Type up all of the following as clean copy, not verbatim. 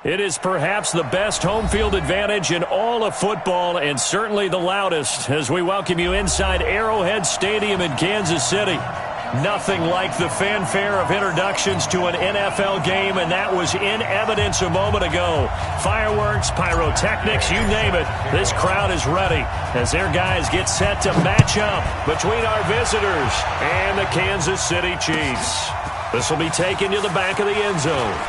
It is perhaps the best home field advantage in all of football and certainly the loudest as we welcome you inside Arrowhead Stadium in Kansas City. Nothing like the fanfare of introductions to an NFL game, and that was in evidence a moment ago. Fireworks, pyrotechnics, you name it. This crowd is ready as their guys get set to match up between our visitors and the Kansas City Chiefs. This will be taken to the back of the end zone.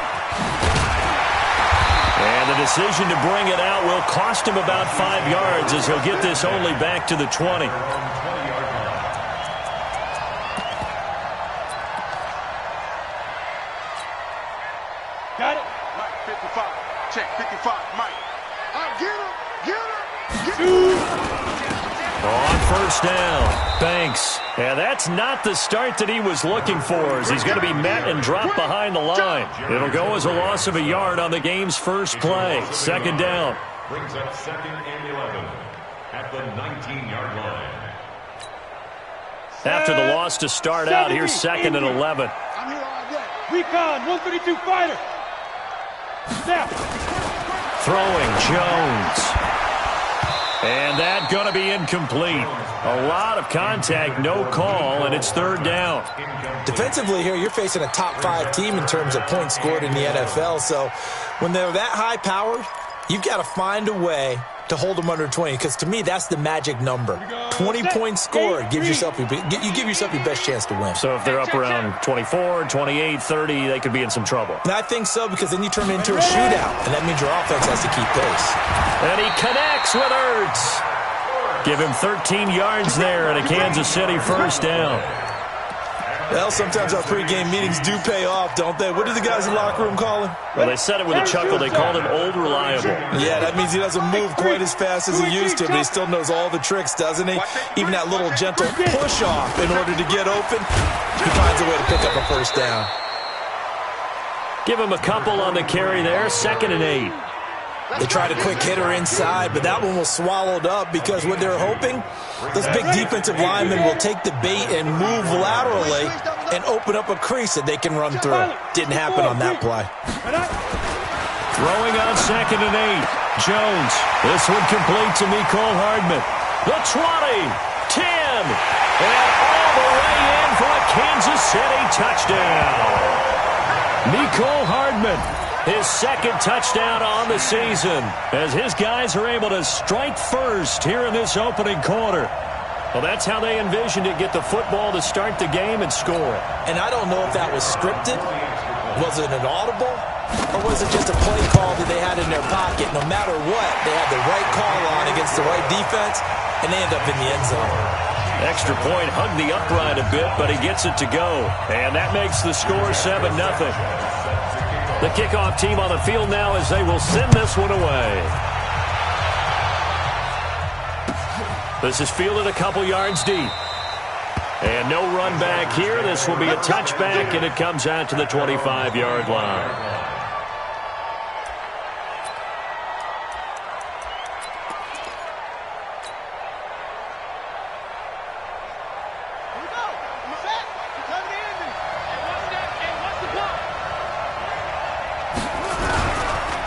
And the decision to bring it out will cost him about 5 yards as he'll get this only back to the 20. Got it? Mike, 55. Check, 55. Mike. Get him. On first down, Banks. And that's not the start that he was looking for as he's going to be met and dropped behind the line. It'll go as a loss of a yard on the game's first play. Second down. Brings up 2nd and 11 at the 19-yard line. After the loss to start out, here's 2nd and 11. I'm here all day. Recon, 132 fighter. Snap. Throwing Jones. And that going to be incomplete. A lot of contact, no call, and it's 3rd down. Defensively here, you're facing a top 5 team in terms of points scored in the NFL. So when they're that high powered, you've got to find a way to hold them under 20, because to me, that's the magic number. 20 points scored gives yourself you give yourself your best chance to win. So if they're up around 24, 28, 30, they could be in some trouble. And I think so, because then you turn it into a shootout, and that means your offense has to keep pace. And he connects with Ertz. Give him 13 yards there and a Kansas City first down. Well, sometimes our pregame meetings do pay off, don't they? What do the guys in the locker room call him? Well, they said it with a chuckle. They called him Old Reliable. Yeah, that means he doesn't move quite as fast as he used to, but he still knows all the tricks, doesn't he? Even that little gentle push-off in order to get open, he finds a way to pick up a first down. Give him a couple on the carry there. 2nd and 8. They tried a quick hitter inside, but that one was swallowed up because what they're hoping, those big defensive linemen will take the bait and move laterally and open up a crease that they can run through. Didn't happen on that play. Throwing on 2nd and 8. Jones. This one complete to Mecole Hardman. The 20, 10, and all the way in for a Kansas City touchdown. Mecole Hardman. His 2nd touchdown on the season as his guys are able to strike first here in this opening quarter. Well, that's how they envisioned it, get the football to start the game and score. And I don't know if that was scripted. Was it an audible? Or was it just a play call that they had in their pocket? No matter what, they had the right call on against the right defense, and they end up in the end zone. Extra point, hugged the upright a bit, but he gets it to go. And that makes the score 7-0. The kickoff team on the field now as they will send this one away. This is fielded a couple yards deep. And no run back here. This will be a touchback, and it comes out to the 25-yard line.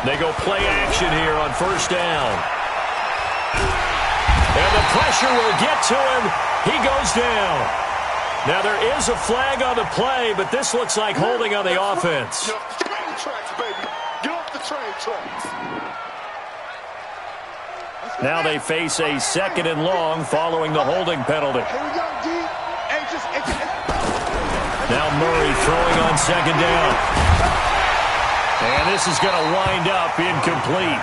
They go play action here on first down. And the pressure will get to him. He goes down. Now there is a flag on the play, but this looks like holding on the offense. Get off the train tracks, baby. Get off the train tracks. Now they face a 2nd and long following the holding penalty. Here we go, D. Now Murray throwing on 2nd down. And this is going to wind up incomplete.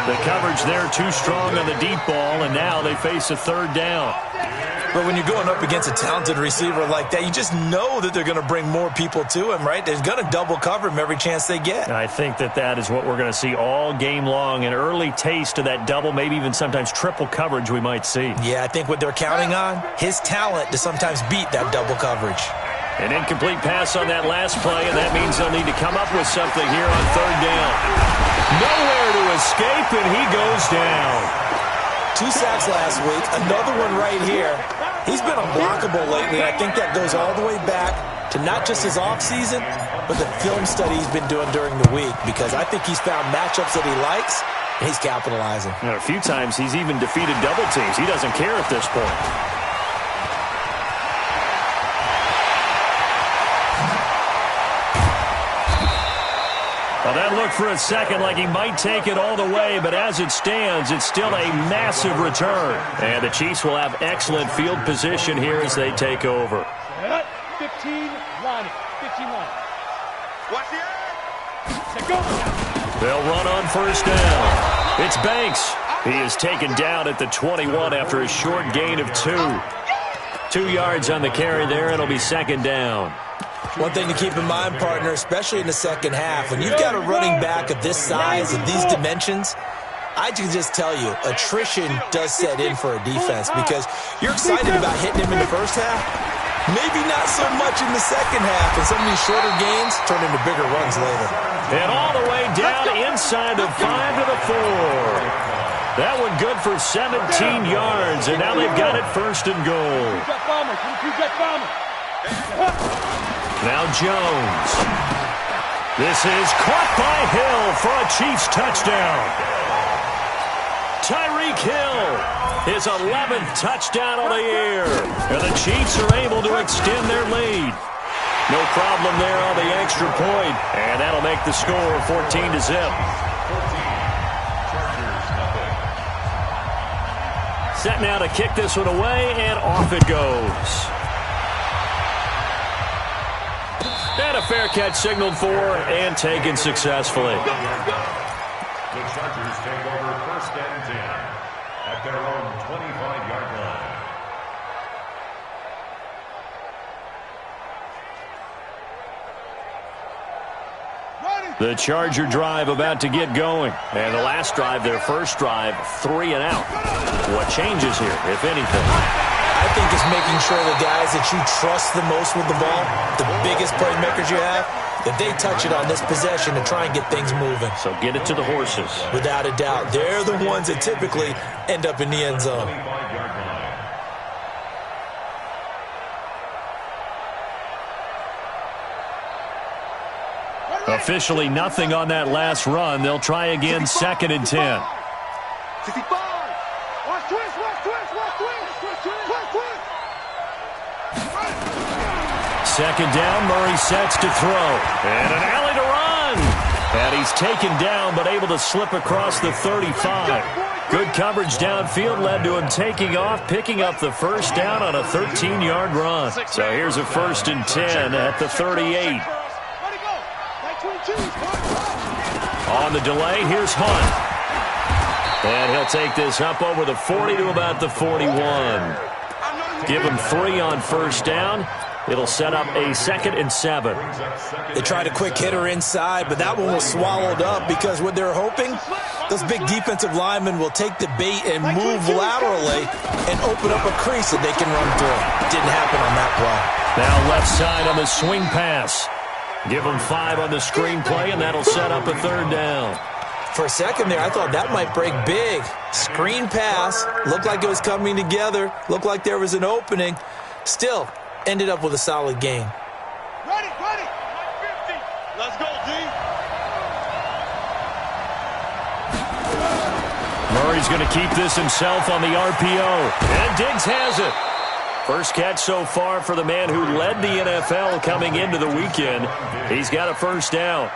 The coverage there too strong on the deep ball, and now they face a 3rd down. But when you're going up against a talented receiver like that, you just know that they're going to bring more people to him, right? They're going to double cover him every chance they get. I think that is what we're going to see all game long, an early taste of that double, maybe even sometimes triple coverage we might see. Yeah, I think what they're counting on, his talent to sometimes beat that double coverage. An incomplete pass on that last play, and that means they'll need to come up with something here on 3rd down. Nowhere to escape, and he goes down. 2 sacks last week, another one right here. He's been unblockable lately. I think that goes all the way back to not just his offseason, but the film study he's been doing during the week, because I think he's found matchups that he likes, and he's capitalizing. A few times he's even defeated double teams. He doesn't care at this point. Well, that looked for a second like he might take it all the way, but as it stands, it's still a massive return. And the Chiefs will have excellent field position here as they take over. 15 line. 15 line. Watch the eye. Set go. They'll run on first down. It's Banks. He is taken down at the 21 after a short gain of 2. 2 yards on the carry there. It'll be second down. One thing to keep in mind, partner, especially in the second half, when you've got a running back of this size and these dimensions, I can just tell you, attrition does set in for a defense, because you're excited about hitting him in the first half, maybe not so much in the second half, and some of these shorter gains turn into bigger runs later. And all the way down inside the 5 to the 4. That one good for 17 yards, and now they've got it first and goal. Now Jones. This is caught by Hill for a Chiefs touchdown. Tyreek Hill, his 11th touchdown on the year. And the Chiefs are able to extend their lead. No problem there on the extra point. And that'll make the score 14-0. Set now to kick this one away, and off it goes. And a fair catch signaled for and taken successfully. The Chargers take over first and 10 at their own 25-yard line. The Charger drive about to get going. And the last drive, their first drive, 3 and out. What changes here, if anything? I think it's making sure the guys that you trust the most with the ball, the biggest playmakers you have, that they touch it on this possession to try and get things moving. So get it to the horses. Without a doubt. They're the ones that typically end up in the end zone. 25-yard line. Officially nothing on that last run. They'll try again, second and 10. 65. Watch twist, watch twist, watch twist, twist, twist, twist. Second down, Murray sets to throw. And an alley to run. And he's taken down, but able to slip across the 35. Good coverage downfield led to him taking off, picking up the first down on a 13-yard run. So here's a first and 10 at the 38. On the delay, here's Hunt. And he'll take this up over the 40 to about the 41. Give him 3 on first down. It'll set up a second and 7. They tried a quick hitter inside, but that one was swallowed up because what they're hoping, those big defensive linemen will take the bait and move laterally and open up a crease that they can run through. Didn't happen on that play. Now left side on the swing pass. Give them 5 on the screenplay, and that'll set up a third down. For a second there, I thought that might break big. Screen pass, looked like it was coming together, looked like there was an opening. Still, ended up with a solid gain. Ready, ready. 50. Let's go, D. Murray's going to keep this himself on the RPO. And Diggs has it. First catch so far for the man who led the NFL coming into the weekend. He's got a first down.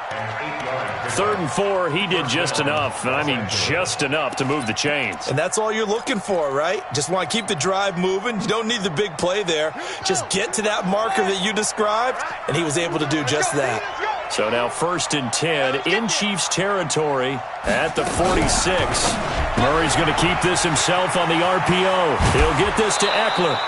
3rd and 4, he did just enough. I mean, just enough to move the chains. And that's all you're looking for, right? Just want to keep the drive moving. You don't need the big play there. Just get to that marker that you described, and he was able to do just that. So now 1st and 10 in Chiefs territory at the 46. Murray's going to keep this himself on the RPO. He'll get this to Eckler.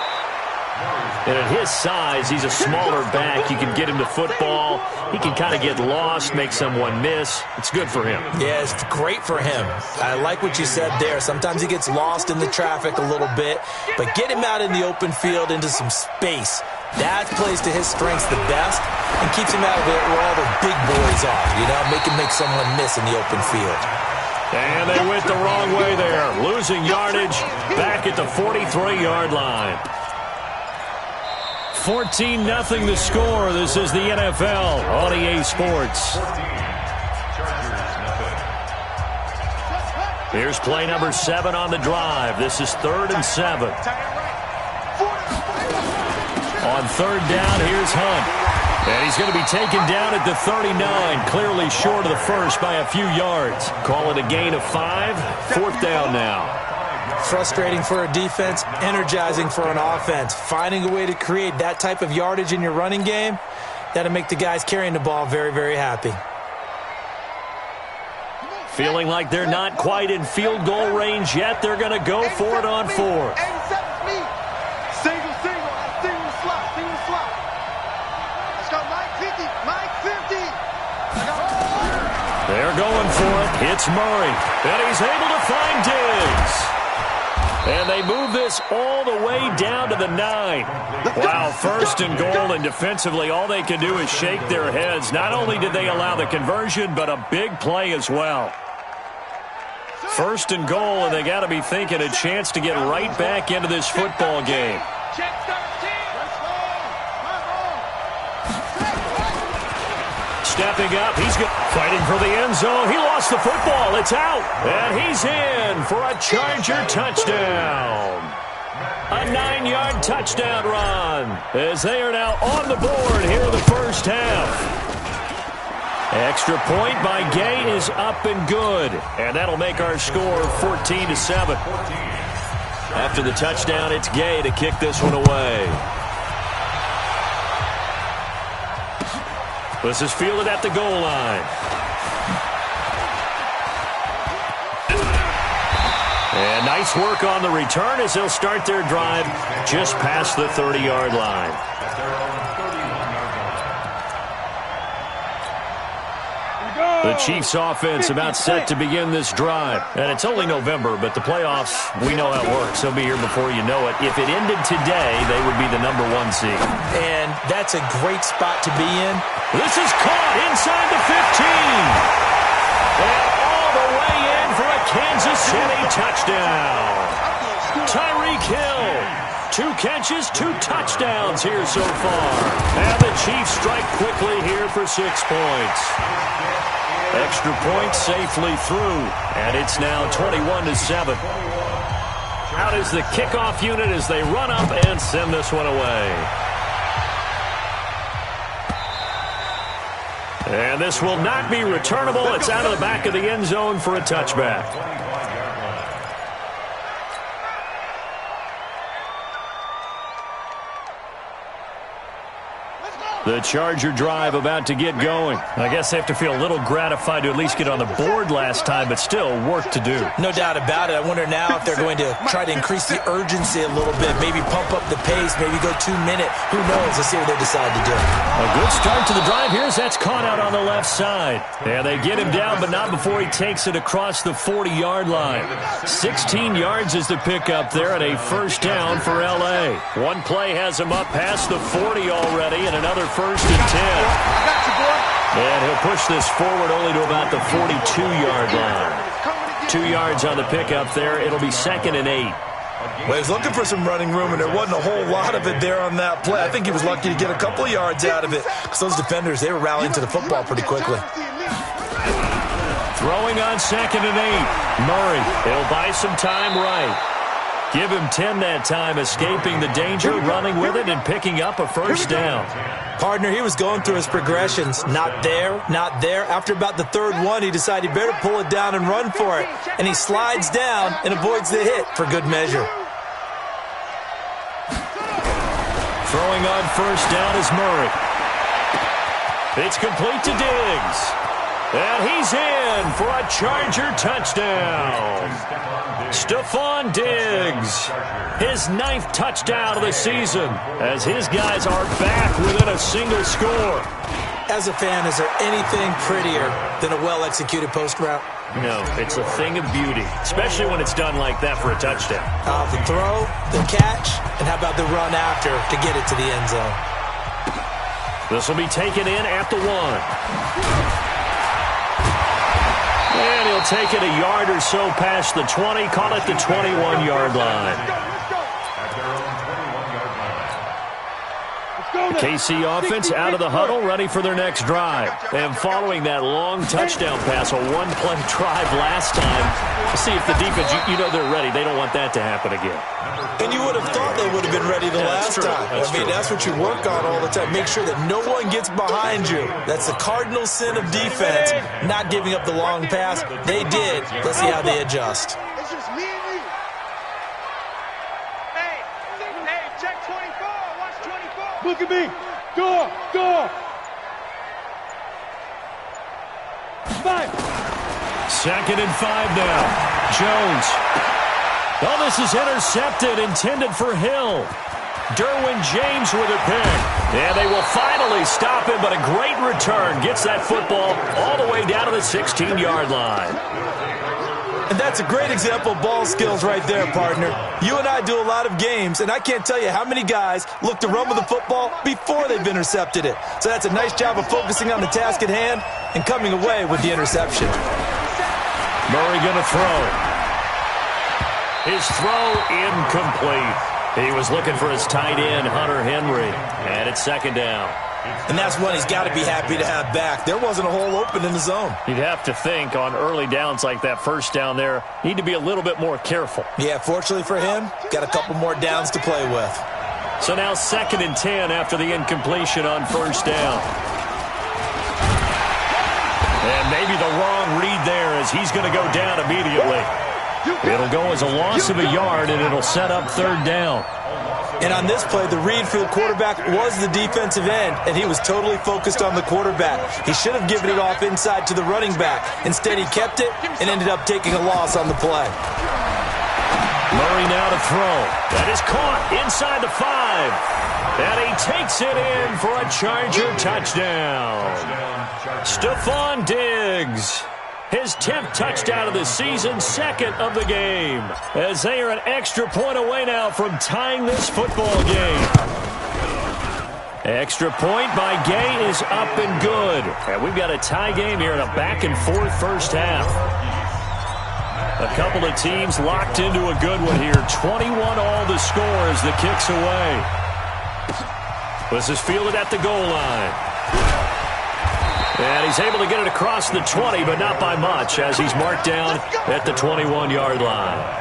And at his size, he's a smaller back. You can get him to football. He can kind of get lost, make someone miss. It's good for him. Yeah, it's great for him. I like what you said there. Sometimes he gets lost in the traffic a little bit, but get him out in the open field into some space. That plays to his strengths the best and keeps him out of it where all the big boys are, you know, make someone miss in the open field. And they went the wrong way there. Losing yardage back at the 43-yard line. 14-0 the score. This is the NFL on EA Sports. Here's play number 7 on the drive. This is 3rd and 7. On 3rd down, here's Hunt. And he's going to be taken down at the 39, clearly short of the first by a few yards. Call it a gain of 5. 4th down now. Frustrating for a defense, energizing for an offense. Finding a way to create that type of yardage in your running game, that'll make the guys carrying the ball very, very happy. Feeling like they're not quite in field goal range yet. They're going to go for it on 4th. Single, slot. Let's go, Mike 50. They're going for it. It's Murray. And he's able to find Diggs. And they move this all the way down to the 9. Wow, 1st and goal, and defensively all they can do is shake their heads. Not only did they allow the conversion, but a big play as well. 1st and goal, and they got to be thinking a chance to get right back into this football game. Stepping up, he's fighting for the end zone. He lost the football. It's out. And he's in for a Charger touchdown. A 9-yard touchdown run as they are now on the board here in the first half. Extra point by Gay is up and good. And that'll make our score 14-7. After the touchdown, it's Gay to kick this one away. This is fielded at the goal line. And nice work on the return as they'll start their drive just past the 30-yard line. The Chiefs offense about set to begin this drive. And it's only November, but the playoffs, we know how it works. They'll be here before you know it. If it ended today, they would be the number 1 seed. And that's a great spot to be in. This is caught inside the 15. And all the way in for a Kansas City touchdown. Tyreek Hill. 2 catches, 2 touchdowns here so far. And the Chiefs strike quickly here for 6 points. Extra point safely through, and it's now 21-7. Out is the kickoff unit as they run up and send this one away. And this will not be returnable. It's out of the back of the end zone for a touchback. The Charger drive about to get going. I guess they have to feel a little gratified to at least get on the board last time, but still work to do. No doubt about it. I wonder now if they're going to try to increase the urgency a little bit, maybe pump up the pace, maybe go 2 minute. Who knows? Let's see what they decide to do. A good start to the drive here as that's caught out on the left side. Yeah, they get him down, but not before he takes it across the 40-yard line. 16 yards is the pickup there and a first down for L.A. One play has him up past the 40 already and another 1st and 10. And he'll push this forward only to about the 42-yard line. 2 yards on the pickup there. It'll be 2nd and 8. Well, he was looking for some running room, and there wasn't a whole lot of it there on that play. I think he was lucky to get a couple of yards out of it because those defenders, they were rallying to the football pretty quickly. Throwing on 2nd and 8. Murray, he'll buy some time right. Give him 10 that time, escaping the danger, running with it, and picking up a first down. Partner, he was going through his progressions. Not there, not there. After about the 3rd one, he decided he better pull it down and run for it. And he slides down and avoids the hit for good measure. Throwing on first down is Murray. It's complete to Diggs. And he's in for a Charger touchdown. Stephon Diggs, his 9th touchdown of the season, as his guys are back within a single score. As a fan, is there anything prettier than a well-executed post route? No, it's a thing of beauty, especially when it's done like that for a touchdown. The throw, the catch, and how about the run after to get it to the end zone? This will be taken in at the 1. And he'll take it a yard or so past the 20, call it the 21-yard line. KC offense out of the huddle, ready for their next drive. And following that long touchdown pass, a one-play drive last time, see if the defense, you know they're ready. They don't want that to happen again. And you would have thought they would have been ready the last time. That's what you work on all the time. Make sure that no one gets behind you. That's the cardinal sin of defense, not giving up the long pass. They did. Let's see how they adjust. It's just me and you. Hey, check 24. Watch 24. Look at me. Go. 5. 2nd and 5 now. Jones. Oh, this is intercepted, intended for Hill. Derwin James with a pick. And they will finally stop him, but a great return. Gets that football all the way down to the 16-yard line. And that's a great example of ball skills right there, partner. You and I do a lot of games, and I can't tell you how many guys look to run with the football before they've intercepted it. So that's a nice job of focusing on the task at hand and coming away with the interception. Murray going to throw. His throw incomplete. He was looking for his tight end, Hunter Henry. And it's 2nd down. And that's one he's got to be happy to have back. There wasn't a hole open in the zone. You'd have to think on early downs like that, first down there, need to be a little bit more careful. Yeah, fortunately for him, got a couple more downs to play with. So now 2nd and 10 after the incompletion on first down. And maybe the wrong read there as he's going to go down immediately. It'll go as a loss of a yard, and it'll set up 3rd down. And on this play, the read for the quarterback was the defensive end, and he was totally focused on the quarterback. He should have given it off inside to the running back. Instead, he kept it and ended up taking a loss on the play. Murray now to throw. That is caught inside the 5. And he takes it in for a Charger touchdown. Stephon Diggs. His 10th touchdown of the season, 2nd of the game. As they are an extra point away now from tying this football game. Extra point by Gay is up and good. And we've got a tie game here in a back-and-forth first half. A couple of teams locked into a good one here. 21 all the score as the kick's away. This is fielded at the goal line. And he's able to get it across the 20, but not by much, as he's marked down at the 21-yard line.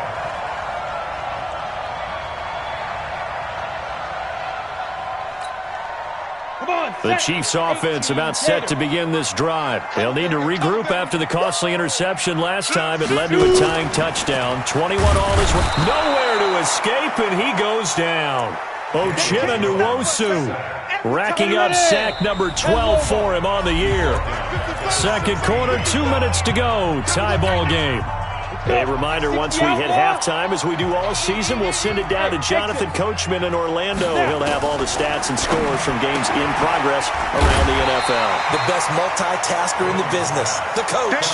The Chiefs offense about set to begin this drive. They'll need to regroup after the costly interception last time. It led to a tying touchdown. 21 all is nowhere to escape, and he goes down. Uchenna Nwosu racking up sack number 12 for him on the year. 2nd quarter, 2 minutes to go. Tie ball game. A reminder, once we hit halftime, as we do all season, we'll send it down to Jonathan Coachman in Orlando. He'll have all the stats and scores from games in progress around the NFL. The best multitasker in the business, the coach.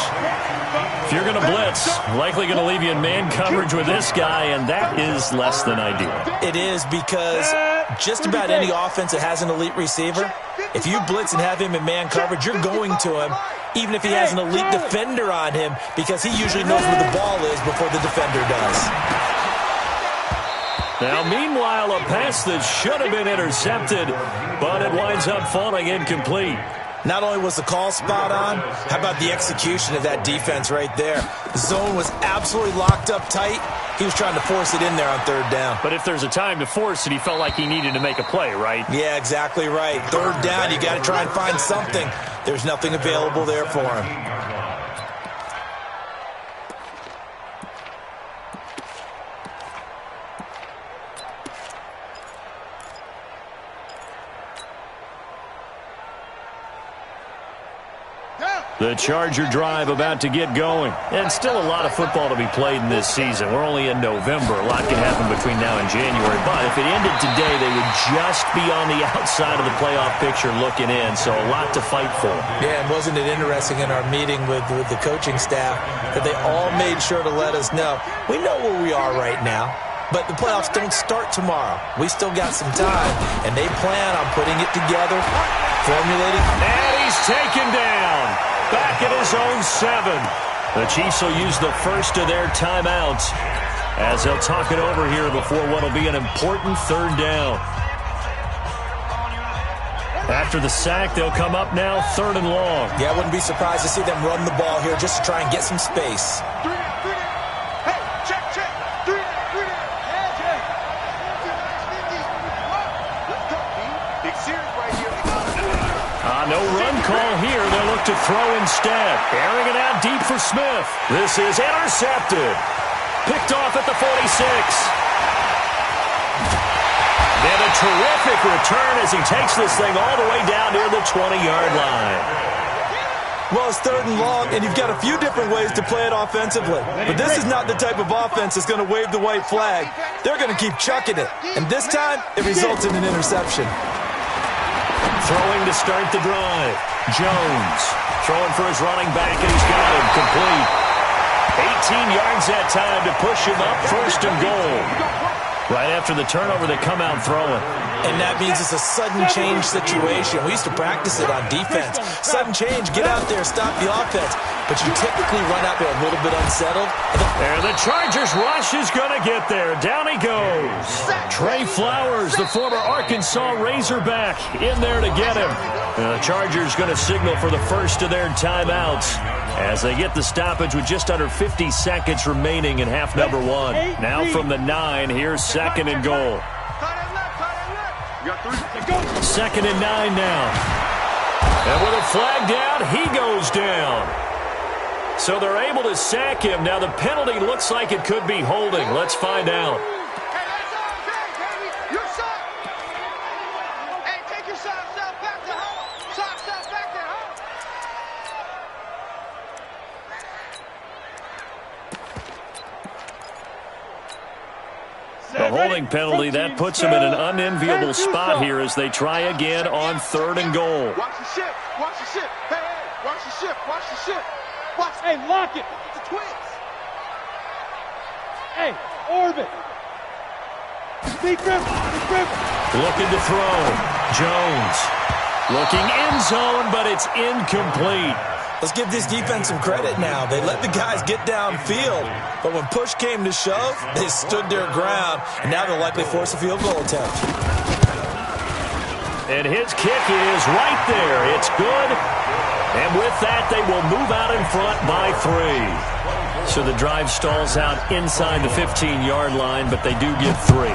If you're going to blitz, likely going to leave you in man coverage with this guy, and that is less than ideal. It is, because just about any offense that has an elite receiver, if you blitz and have him in man coverage, you're going to him, even if he has an elite defender on him, because he usually knows where the ball is before the defender does. Now, meanwhile, a pass that should have been intercepted, but it winds up falling incomplete. Not only was the call spot on, how about the execution of that defense right there? The zone was absolutely locked up tight. He was trying to force it in there on 3rd down. But if there's a time to force it, he felt like he needed to make a play, right? Yeah, exactly right. 3rd down, you got to try and find something. There's nothing available there for him. The Charger drive about to get going. And still a lot of football to be played in this season. We're only in November. A lot can happen between now and January. But if it ended today, they would just be on the outside of the playoff picture looking in. So a lot to fight for. Yeah, and wasn't it interesting in our meeting with the coaching staff that they all made sure to let us know, we know where we are right now, but the playoffs don't start tomorrow. We still got some time, and they plan on putting it together, formulating. And he's taken down. Back at his own 7. The Chiefs will use the first of their timeouts as they'll talk it over here before what will be an important 3rd down. After the sack, they'll come up now 3rd and long. Yeah, I wouldn't be surprised to see them run the ball here just to try and get some space. Hey, check. 3 down. Yeah, let's go, B. Big series right here. No run call here. They'll look to throw instead. Airing it out deep for Smith. This is intercepted. Picked off at the 46. And a terrific return as he takes this thing all the way down near the 20-yard line. Well, it's 3rd and long, and you've got a few different ways to play it offensively. But this is not the type of offense that's going to wave the white flag. They're going to keep chucking it. And this time, it results in an interception. Throwing to start the drive. Jones throwing for his running back, and he's got him complete. 18 yards that time to push him up 1st and goal. Right after the turnover, they come out throwing. And that means it's a sudden change situation. We used to practice it on defense. Sudden change, get out there, stop the offense. But you typically run out there a little bit unsettled. There, the Chargers rush is going to get there. Down he goes. Trey Flowers, the former Arkansas Razorback, in there to get him. The Chargers going to signal for the first of their timeouts as they get the stoppage with just under 50 seconds remaining in half number 1. Now from the 9, here's 2nd and goal. 2nd and 9 now. And with a flag down, he goes down. So they're able to sack him. Now the penalty looks like it could be holding. Let's find out. Hey, that's all okay, baby. You're shot. Hey, take your shot yourself back to home. Shot yourself back to home. The holding penalty, that puts him in an unenviable spot here as they try again on 3rd and goal. Watch the ship. Watch the ship. Hey, watch the ship. Watch the ship. Watch. Hey, lock it. The twins. Hey, orbit. Big Griffin. Looking to throw. Jones. Looking end zone, but it's incomplete. Let's give this defense some credit now. They let the guys get downfield. But when push came to shove, they stood their ground. And now they'll likely force a field goal attempt. And his kick is right there. It's good. And with that, they will move out in front by 3. So the drive stalls out inside the 15-yard line, but they do get 3.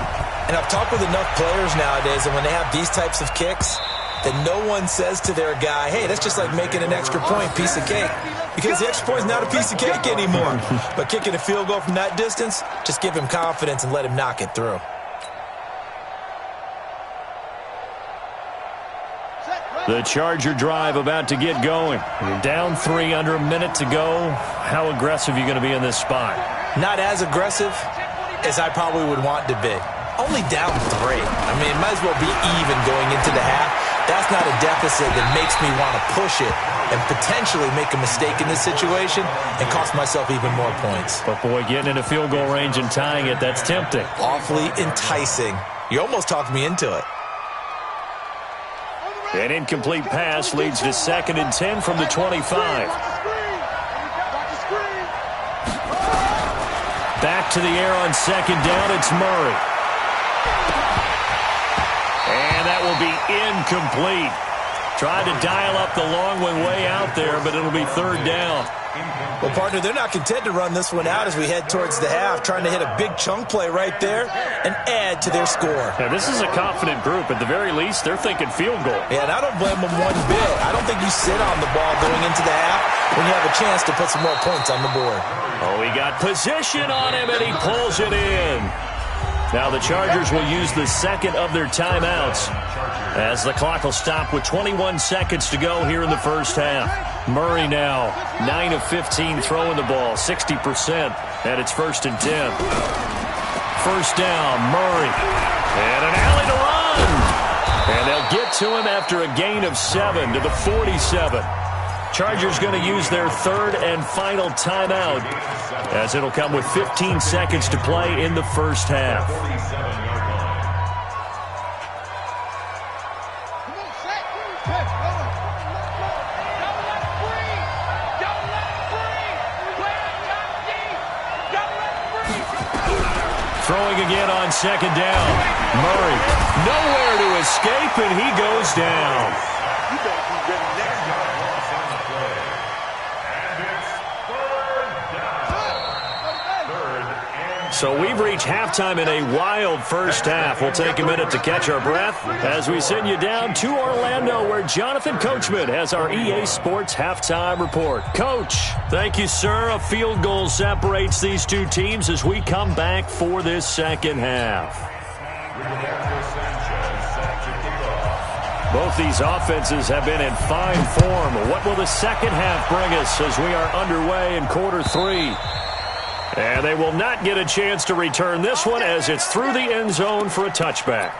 And I've talked with enough players nowadays, and when they have these types of kicks, that no one says to their guy, hey, that's just like making an extra point, piece of cake. Because the extra point is not a piece of cake anymore. But kicking a field goal from that distance, just give him confidence and let him knock it through. The Charger drive about to get going. You're down 3, under a minute to go. How aggressive are you going to be in this spot? Not as aggressive as I probably would want to be. Only down 3. I mean, it might as well be even going into the half. That's not a deficit that makes me want to push it and potentially make a mistake in this situation and cost myself even more points. But, boy, getting in a field goal range and tying it, that's tempting. Awfully enticing. You almost talked me into it. An incomplete pass leads to 2nd and 10 from the 25. Back to the air on 2nd down, it's Murray. And that will be incomplete. Tried to dial up the long one way out there, but it'll be 3rd down. Well, partner, they're not content to run this one out as we head towards the half, trying to hit a big chunk play right there and add to their score. Now, this is a confident group. At the very least, they're thinking field goal. Yeah, and I don't blame them one bit. I don't think you sit on the ball going into the half when you have a chance to put some more points on the board. Oh, he got position on him, and he pulls it in. Now the Chargers will use the 2nd of their timeouts as the clock will stop with 21 seconds to go here in the first half. Murray now 9 of 15 throwing the ball, 60%, and it's 1st and 10. First down, Murray, and an alley to run. And they'll get to him after a gain of 7 to the 47. Chargers going to use their 3rd and final timeout as it'll come with 15 seconds to play in the first half. Throwing again on 2nd down. Murray nowhere to escape, and he goes down. You better be ready next time. Loss on the play. And it's third down. Third and So we've reached halftime in a wild first half. We'll take a minute to catch our breath as we send you down to Orlando, where Jonathan Coachman has our EA Sports halftime report. Coach, thank you, sir. A field goal separates these two teams as we come back for this second half. Rigoberto Sanchez set to kick off. Both these offenses have been in fine form. What will the second half bring us as we are underway in quarter three? And they will not get a chance to return this one as it's through the end zone for a touchback.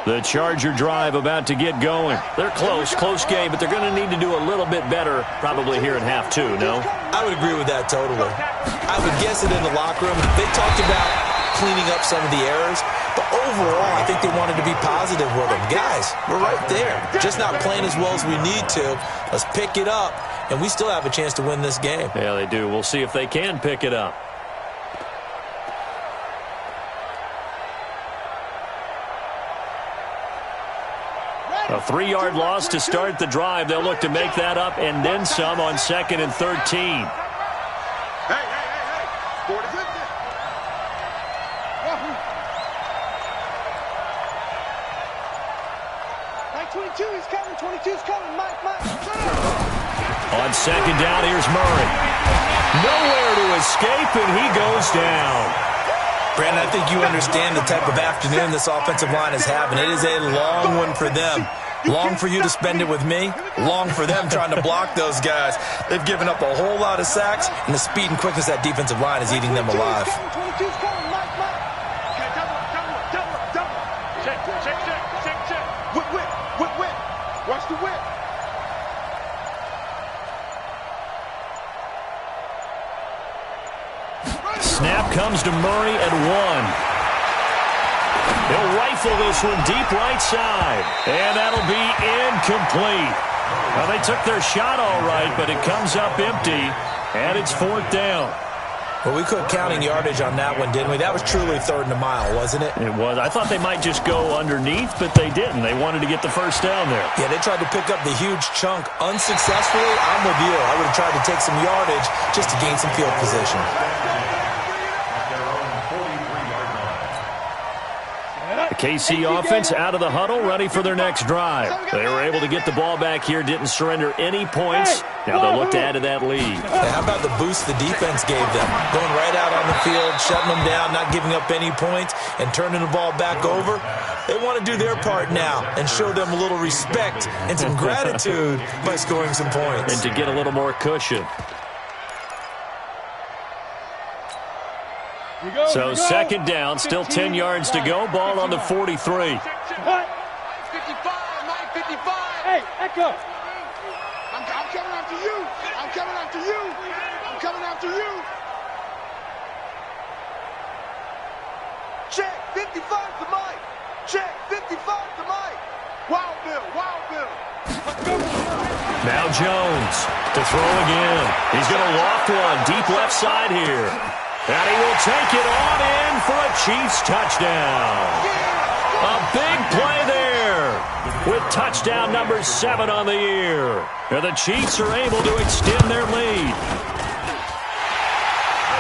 The Charger drive about to get going. They're close game, but they're going to need to do a little bit better probably here in half two, no? I would agree with that totally. I would guess it in the locker room. They talked about cleaning up some of the errors, but overall, I think they wanted to be positive with them. Guys, we're right there. Just not playing as well as we need to. Let's pick it up, and we still have a chance to win this game. Yeah, they do. We'll see if they can pick it up. A 3-yard loss to start the drive. They'll look to make that up and then some on 2nd and 13. Hey. 40. Mike 22, he's coming. 22's coming. Mike. On 2nd down, here's Murray. Nowhere to escape, and he goes down. Brandon, I think you understand the type of afternoon this offensive line is having. It is a long one for them. Long for you to spend it with me. Long for them trying to block those guys. They've given up a whole lot of sacks, and the speed and quickness of that defensive line is eating them alive. 22's coming. Mike. Okay, double. Check. Whip. Watch the whip. Snap comes to Murray at 1. He'll rifle this one deep right side. And that'll be incomplete. Well, they took their shot all right, but it comes up empty. And it's 4th down. Well, we quit counting yardage on that one, didn't we? That was truly 3rd and a mile, wasn't it? It was. I thought they might just go underneath, but they didn't. They wanted to get the first down there. Yeah, they tried to pick up the huge chunk unsuccessfully. I'm with you. I would have tried to take some yardage just to gain some field position. KC offense out of the huddle, ready for their next drive. They were able to get the ball back here, didn't surrender any points. Now they'll look to add to that lead. Hey, how about the boost the defense gave them? Going right out on the field, shutting them down, not giving up any points, and turning the ball back over. They want to do their part now and show them a little respect and some gratitude by scoring some points. And to get a little more cushion. So 2nd down, still 10 yards to go. Ball on the 43. Mike 55. Hey, Echo. I'm coming after you. Check 55 to Mike. Check 55 to Mike. Wild Bill. Now Jones to throw again. He's going to loft one deep left side here. And he will take it on in for a Chiefs touchdown. A big play there with touchdown number 7 on the year. And the Chiefs are able to extend their lead.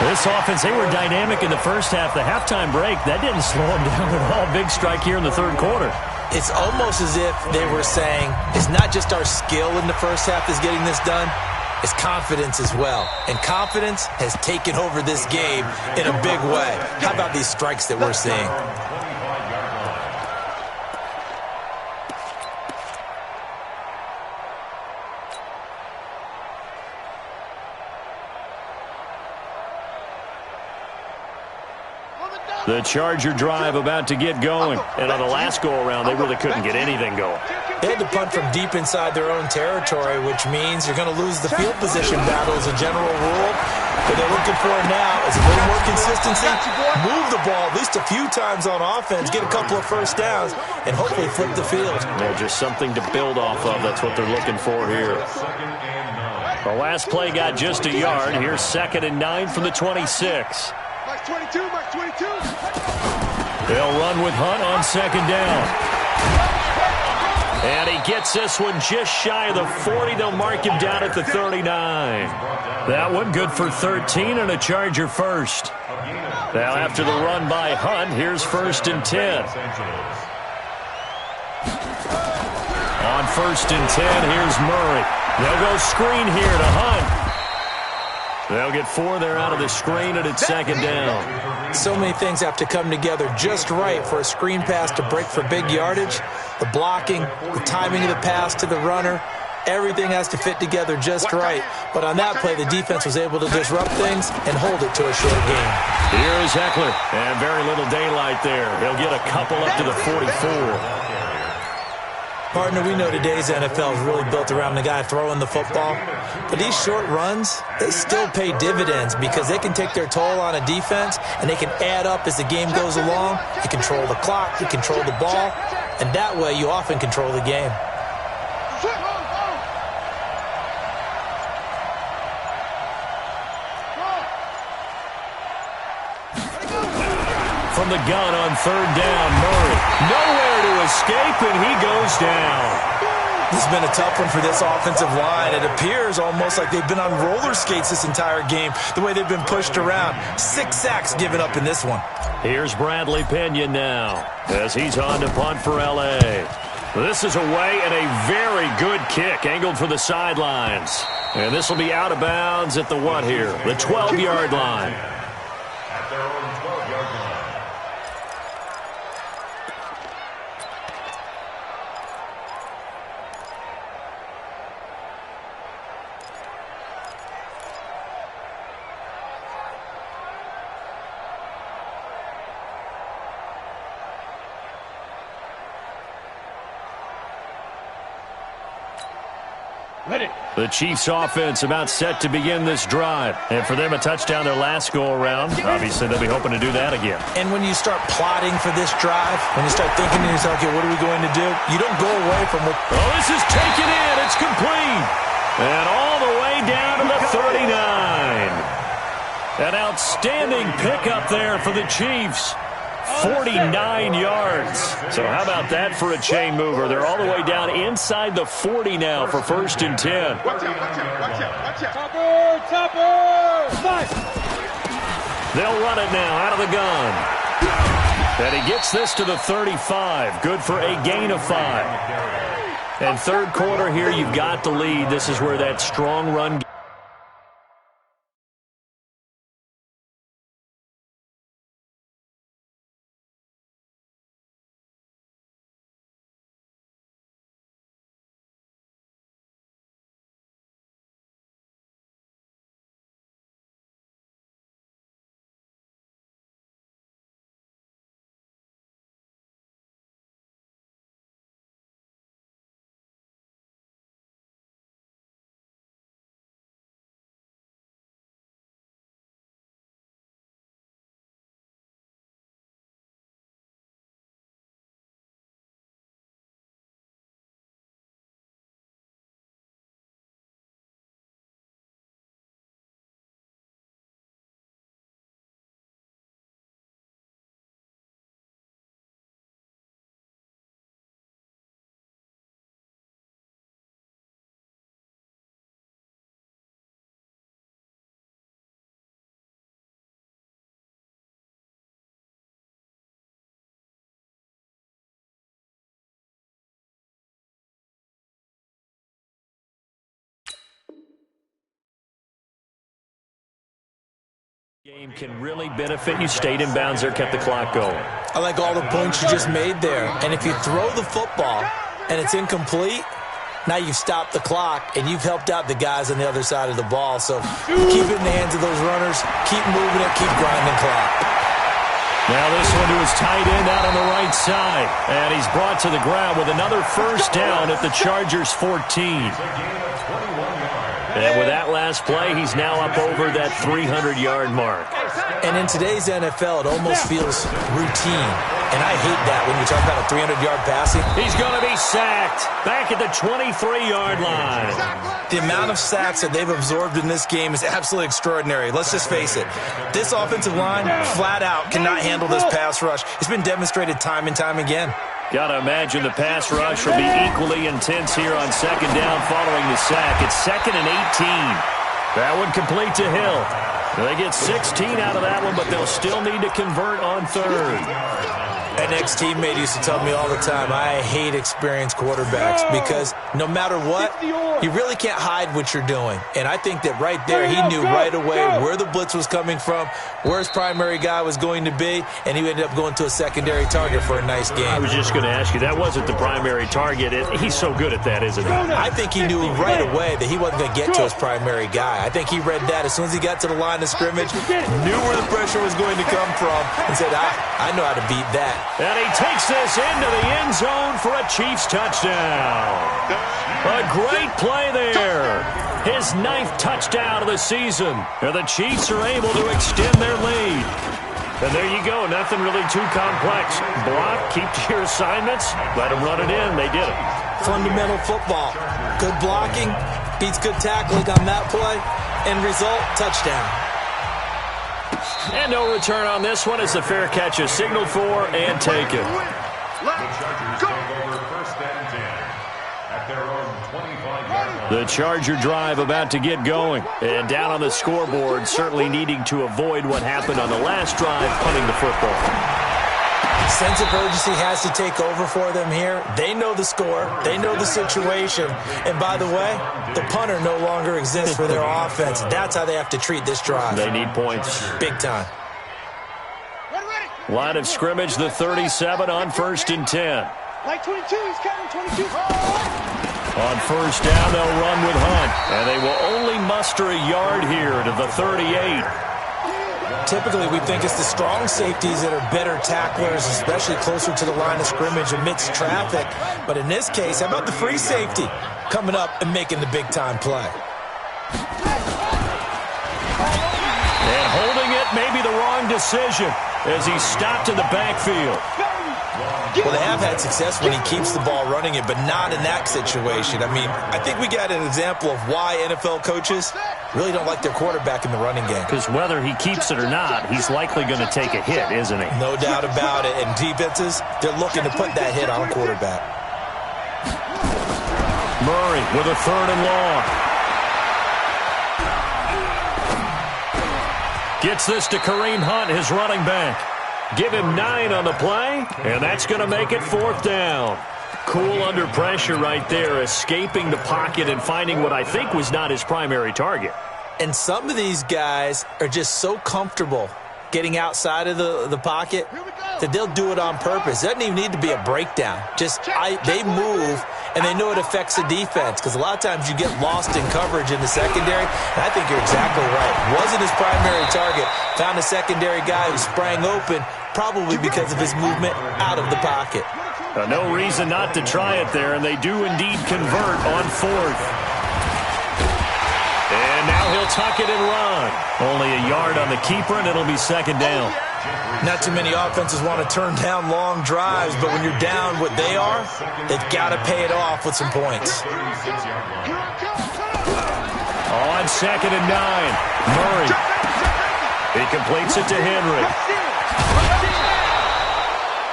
This offense, they were dynamic in the first half. The halftime break, that didn't slow them down at all. Big strike here in the 3rd quarter. It's almost as if they were saying, it's not just our skill in the first half that's getting this done. It's confidence as well. And confidence has taken over this game in a big way. How about these strikes that we're seeing? The Charger drive about to get going. And on the last go-around, they really couldn't get anything going. They had to punt from deep inside their own territory, which means you're going to lose the field position battle as a general rule. What they're looking for now is a little more consistency, move the ball at least a few times on offense, get a couple of first downs, and hopefully flip the field. Yeah, just something to build off of. That's what they're looking for here. The last play got just a yard. Here's 2nd and 9 from the 26. Mike 22. They'll run with Hunt on second down. And he gets this one just shy of the 40. They'll mark him down at the 39. That one good for 13 and a Charger first. Now after the run by Hunt, here's 1st and 10. On 1st and 10, here's Murray. They'll go screen here to Hunt. They'll get 4 there out of the screen, and it's second down. So many things have to come together just right for a screen pass to break for big yardage. The blocking, the timing of the pass to the runner, everything has to fit together just right. But on that play, the defense was able to disrupt things and hold it to a short game. Here is Ekeler, and very little daylight there. He'll get a couple up to the 44. Partner, we know today's NFL is really built around the guy throwing the football. But these short runs, they still pay dividends because they can take their toll on a defense and they can add up as the game goes along. You control the clock, you control the ball, and that way you often control the game. From the gun on 3rd down, Murray. Nowhere to escape, and he goes down. This has been a tough one for this offensive line. It appears almost like they've been on roller skates this entire game, the way they've been pushed around. 6 sacks given up in this one. Here's Bradley Pinion now as he's on to punt for L.A. This is away and a very good kick angled for the sidelines. And this will be out of bounds at the what here? The 12-yard line. At their own 12-yard line. The Chiefs offense about set to begin this drive. And for them, a touchdown their last go-around. Obviously, they'll be hoping to do that again. And when you start plotting for this drive, when you start thinking to yourself, okay, what are we going to do? You don't go away from what... Oh, this is taken in. It's complete. And all the way down to the 39. An outstanding pickup there for the Chiefs. 49 yards. So how about that for a chain mover? They're all the way down inside the 40 now for 1st and 10. Watch out, watch out, watch out, watch out. Topper! Nice! They'll run it now out of the gun. And he gets this to the 35. Good for a gain of 5. And 3rd quarter here, you've got the lead. This is where that strong run game can really benefit. You stayed in bounds there, kept the clock going. I like all the points you just made there. And if you throw the football and it's incomplete, now you've stopped the clock and you've helped out the guys on the other side of the ball. So keep it in the hands of those runners. Keep moving it. Keep grinding clock. Now this one to his tight end out on the right side. And he's brought to the ground with another 1st down at the Chargers 14. And with that last play, he's now up over that 300-yard mark. And in today's NFL, it almost feels routine. And I hate that when you talk about a 300-yard passing. He's going to be sacked back at the 23-yard line. The amount of sacks that they've absorbed in this game is absolutely extraordinary. Let's just face it. This offensive line, flat out, cannot handle this pass rush. It's been demonstrated time and time again. Got to imagine the pass rush will be equally intense here on second down following the sack. It's 2nd and 18. That one complete to Hill. They get 16 out of that one, but they'll still need to convert on 3rd. An ex-teammate used to tell me all the time, I hate experienced quarterbacks because no matter what, you really can't hide what you're doing. And I think that right there, he knew right away where the blitz was coming from, where his primary guy was going to be, and he ended up going to a secondary target for a nice game. I was just going to ask you, that wasn't the primary target. He's so good at that, isn't he? I think he knew right away that he wasn't going to get to his primary guy. I think he read that as soon as he got to the line of scrimmage, knew where the pressure was going to come from, and said, I know how to beat that. And he takes this into the end zone for a Chiefs touchdown. A great play there. His 9th touchdown of the season. And the Chiefs are able to extend their lead. And there you go. Nothing really too complex. Block, keep to your assignments, let them run it in. They did it. Fundamental football. Good blocking beats good tackling on that play. End result, touchdown. And no return on this one as the fair catch is signaled for and taken. The Chargers take over 1st and 10 at their own 25-yard line. The Charger drive about to get going. And down on the scoreboard, certainly needing to avoid what happened on the last drive, punting the football. Sense of urgency has to take over for them here. They know the score. They know the situation. And by the way, the punter no longer exists for their offense. That's how they have to treat this drive. They need points. Big time. Line of scrimmage, the 37 on 1st and 10. Like 22, he's counting 22. On 1st down, they'll run with Hunt. And they will only muster a yard here to the 38. Typically, we think it's the strong safeties that are better tacklers, especially closer to the line of scrimmage amidst traffic. But in this case, how about the free safety coming up and making the big-time play? And holding it may be the wrong decision as he's stopped in the backfield. Well, they have had success when he keeps the ball running it, but not in that situation. I mean, I think we got an example of why NFL coaches really don't like their quarterback in the running game. Because whether he keeps it or not, he's likely going to take a hit, isn't he? No doubt about it. And defenses, they're looking to put that hit on quarterback. Murray with a 3rd and long. Gets this to Kareem Hunt, his running back. Give him 9 on the play, and that's going to make it 4th down. Cool under pressure right there, escaping the pocket and finding what I think was not his primary target. And some of these guys are just so comfortable getting outside of the pocket that they'll do it on purpose. It doesn't even need to be a breakdown. They move, and they know it affects the defense because a lot of times you get lost in coverage in the secondary, and I think you're exactly right. Wasn't his primary target. Found a secondary guy who sprang open, probably because of his movement out of the pocket. No reason not to try it there, and they do indeed convert on 4th. And now he'll tuck it and run. Only a yard on the keeper, and it'll be 2nd down. Not too many offenses want to turn down long drives, but when you're down what they are, they've got to pay it off with some points. On 2nd and 9, Murray. He completes it to Henry.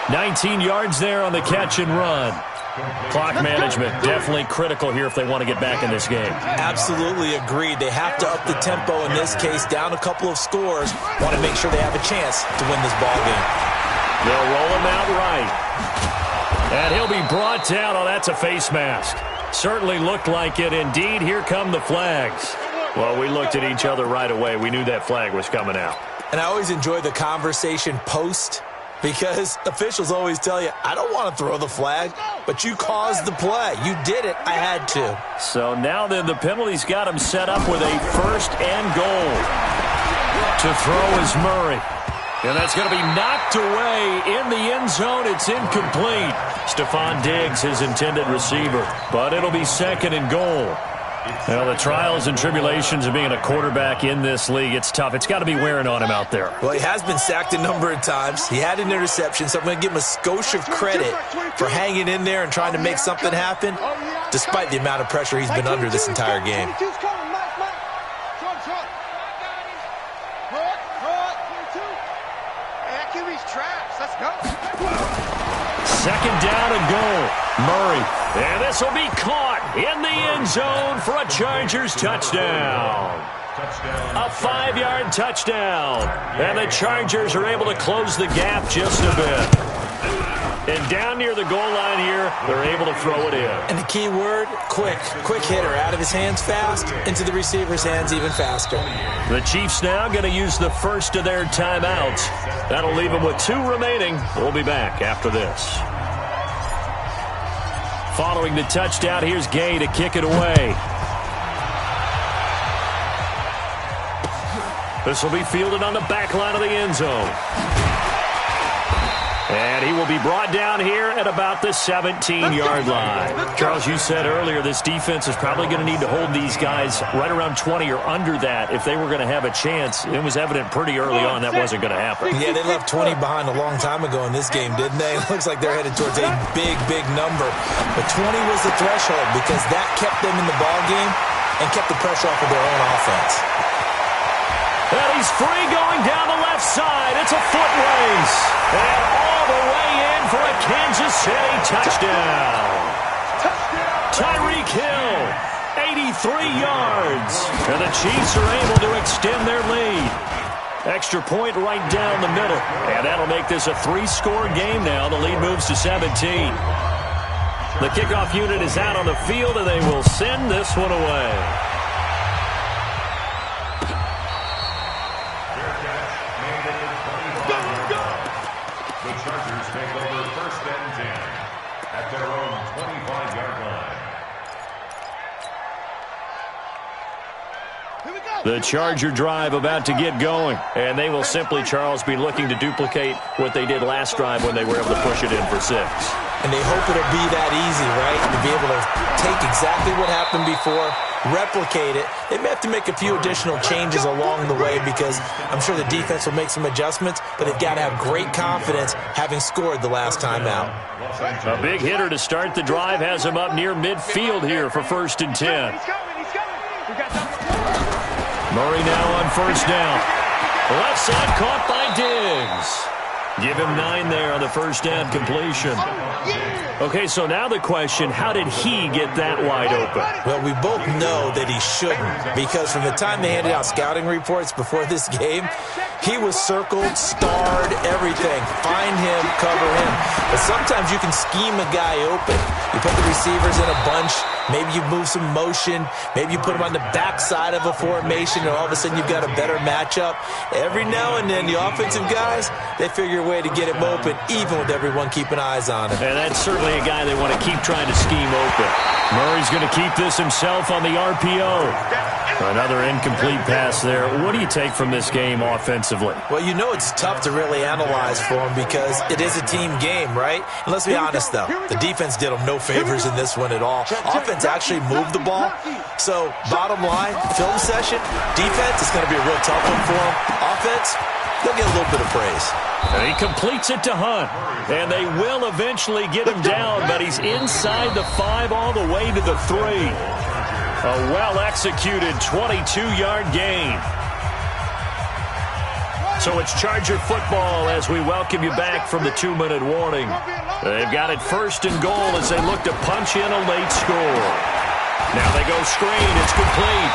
19 yards there on the catch and run. Clock management definitely critical here if they want to get back in this game. Absolutely agreed. They have to up the tempo in this case, down a couple of scores. Want to make sure they have a chance to win this ball game. They'll roll him out right. And he'll be brought down. Oh, that's a face mask. Certainly looked like it. Indeed, here come the flags. Well, we looked at each other right away. We knew that flag was coming out. And I always enjoy the conversation post, because officials always tell you, I don't want to throw the flag, but you caused the play. You did it. I had to. So now then the penalty's got him set up with a 1st and goal. To throw is Murray. And that's going to be knocked away in the end zone. It's incomplete. Stephon Diggs, his intended receiver. But it'll be 2nd and goal. Well, the trials and tribulations of being a quarterback in this league, it's tough. It's got to be wearing on him out there. Well, he has been sacked a number of times. He had an interception, so I'm going to give him a skosh of credit for hanging in there and trying to make something happen, despite the amount of pressure he's been under this entire game. Second down and goal. Murray. And this will be caught in the end zone for a Chargers touchdown. A 5-yard touchdown. And the Chargers are able to close the gap just a bit. And down near the goal line here, they're able to throw it in. And the key word, quick. Quick hitter. Out of his hands fast, into the receiver's hands even faster. The Chiefs now going to use the first of their timeouts. That'll leave them with 2 remaining. We'll be back after this. Following the touchdown, here's Gay to kick it away. This will be fielded on the back line of the end zone. And he will be brought down here at about the 17-yard line. Charles, you said earlier this defense is probably going to need to hold these guys right around 20 or under that if they were going to have a chance. It was evident pretty early on that wasn't going to happen. Yeah, they left 20 behind a long time ago in this game, didn't they? It looks like they're headed towards a big, big number. But 20 was the threshold because that kept them in the ball game and kept the pressure off of their own offense. And he's free going down the left side. It's a foot race. And all the way in for a Kansas City touchdown. Tyreek Hill, 83 yards. And the Chiefs are able to extend their lead. Extra point right down the middle. And that'll make this a 3-score game now. The lead moves to 17. The kickoff unit is out on the field, and they will send this one away. The Chargers take over first and 10 at their own 25-yard line. The Charger drive about to get going. And they will simply, Charles, be looking to duplicate what they did last drive when they were able to push it in for 6. And they hope it'll be that easy, right? To be able to take exactly what happened before, replicate it. They may have to make a few additional changes along the way because I'm sure the defense will make some adjustments, but they've got to have great confidence having scored the last time out. A big hitter to start the drive has him up near midfield here for first and 10. Murray now on first down. Left side caught by Diggs. Give him 9 there on the first down completion. Okay, so now the question, how did he get that wide open? Well, we both know that he shouldn't because from the time they handed out scouting reports before this game, he was circled, starred, everything. Find him, cover him. But sometimes you can scheme a guy open. You put the receivers in a bunch. Maybe you move some motion. Maybe you put them on the backside of a formation, and all of a sudden you've got a better matchup. Every now and then, the offensive guys, they figure a way to get him open, even with everyone keeping eyes on him. And that's certainly a guy they want to keep trying to scheme open. Murray's going to keep this himself on the RPO. Another incomplete pass there. What do you take from this game offensively? Well, you know it's tough to really analyze for him because it is a team game, right? And let's be honest, though. The defense did them no favors in this one at all. Offense actually moved the ball. So, bottom line, film session, defense is going to be a real tough one for them. Offense, they'll get a little bit of praise. And he completes it to Hunt. And they will eventually get him down, but he's inside the 5 all the way to the 3. A well-executed 22-yard gain. So it's Charger football as we welcome you back from the 2-minute warning. They've got it first and goal as they look to punch in a late score. Now they go screen. It's complete.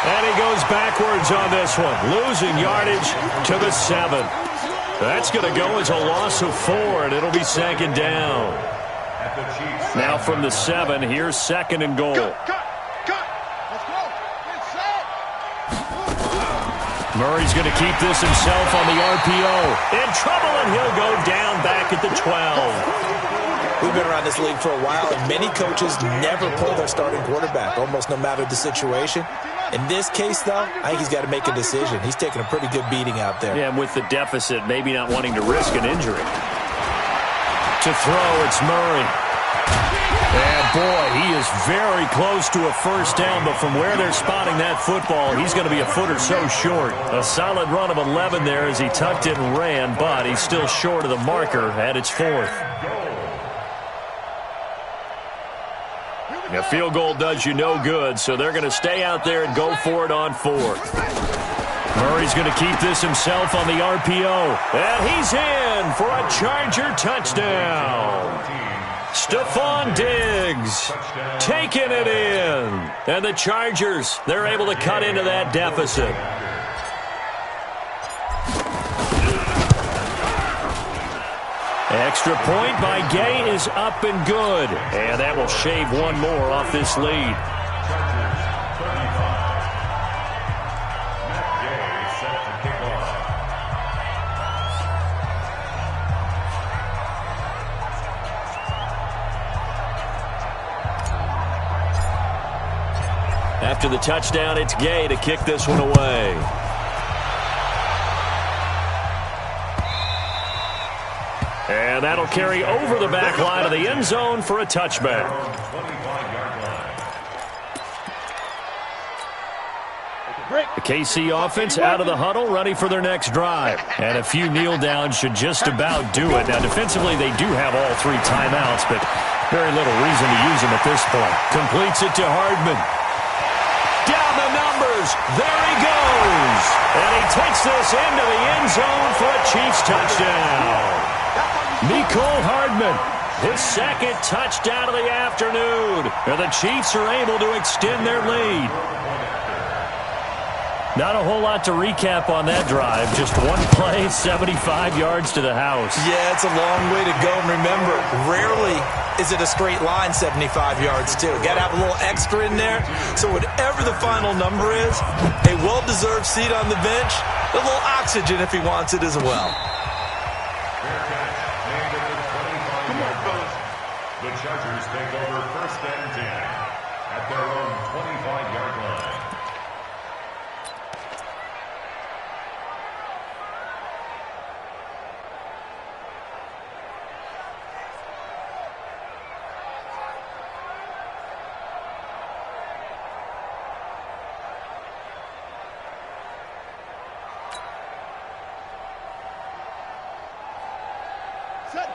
And he goes backwards on this one, losing yardage to the 7. That's going to go as a loss of 4, and it'll be second down. Now from the 7, here's second and goal. Murray's going to keep this himself on the RPO. In trouble, and he'll go down back at the 12. We've been around this league for a while, and many coaches never pull their starting quarterback, almost no matter the situation. In this case, though, I think he's got to make a decision. He's taking a pretty good beating out there. Yeah, and with the deficit, maybe not wanting to risk an injury. To throw, it's Murray. And boy, he is very close to a first down, but from where they're spotting that football, he's going to be a foot or so short. A solid run of 11 there as he tucked it and ran, but he's still short of the marker at its 4th. A field goal does you no good, so they're going to stay out there and go for it on 4th. Murray's going to keep this himself on the RPO. And he's in for a Charger touchdown. Stephon Diggs taking it in. And the Chargers, they're able to cut into that deficit. Extra point by Gay is up and good. And that will shave one more off this lead. After the touchdown, it's Gay to kick this one away. And that'll carry over the back line of the end zone for a touchback. The KC offense out of the huddle, ready for their next drive. And a few kneel downs should just about do it. Now, defensively, they do have all 3 timeouts, but very little reason to use them at this point. Completes it to Hardman. Down the numbers. There he goes. And he takes this into the end zone for a Chiefs touchdown. Mecole Hardman, his 2nd touchdown of the afternoon. And the Chiefs are able to extend their lead. Not a whole lot to recap on that drive. Just one play, 75 yards to the house. Yeah, it's a long way to go. And remember, rarely is it a straight line 75 yards, too. Got to have a little extra in there. So whatever the final number is, a well-deserved seat on the bench, a little oxygen if he wants it as well. The Chargers take over 1st and 10 at their own 25-yard line.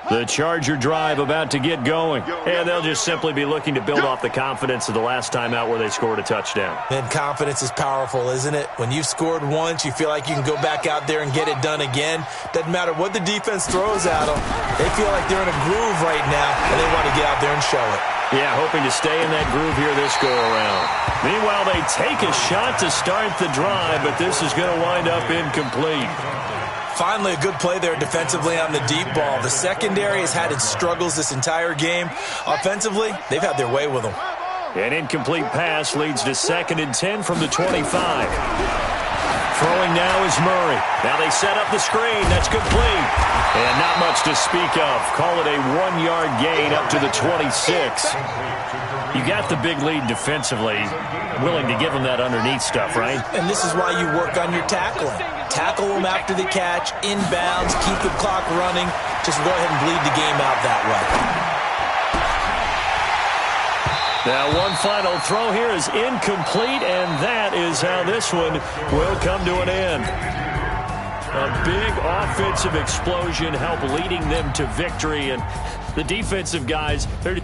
The Charger drive about to get going. And they'll just simply be looking to build off the confidence of the last time out where they scored a touchdown. And confidence is powerful, isn't it? When you've scored once, you feel like you can go back out there and get it done again. Doesn't matter what the defense throws at them. They feel like they're in a groove right now, and they want to get out there and show it. Yeah, hoping to stay in that groove here this go-around. Meanwhile, they take a shot to start the drive, but this is going to wind up incomplete. Finally, a good play there defensively on the deep ball. The secondary has had its struggles this entire game. Offensively, they've had their way with them. An incomplete pass leads to 2nd and 10 from the 25. Throwing now is Murray. Now they set up the screen. That's complete. And not much to speak of. Call it a 1-yard gain up to the 26. You got the big lead defensively. Willing to give them that underneath stuff, right? And this is why you work on your tackling. Tackle them after the catch, inbounds, keep the clock running. Just go ahead and bleed the game out that way. Now one final throw here is incomplete, and that is how this one will come to an end. A big offensive explosion helped leading them to victory, and the defensive guys, they're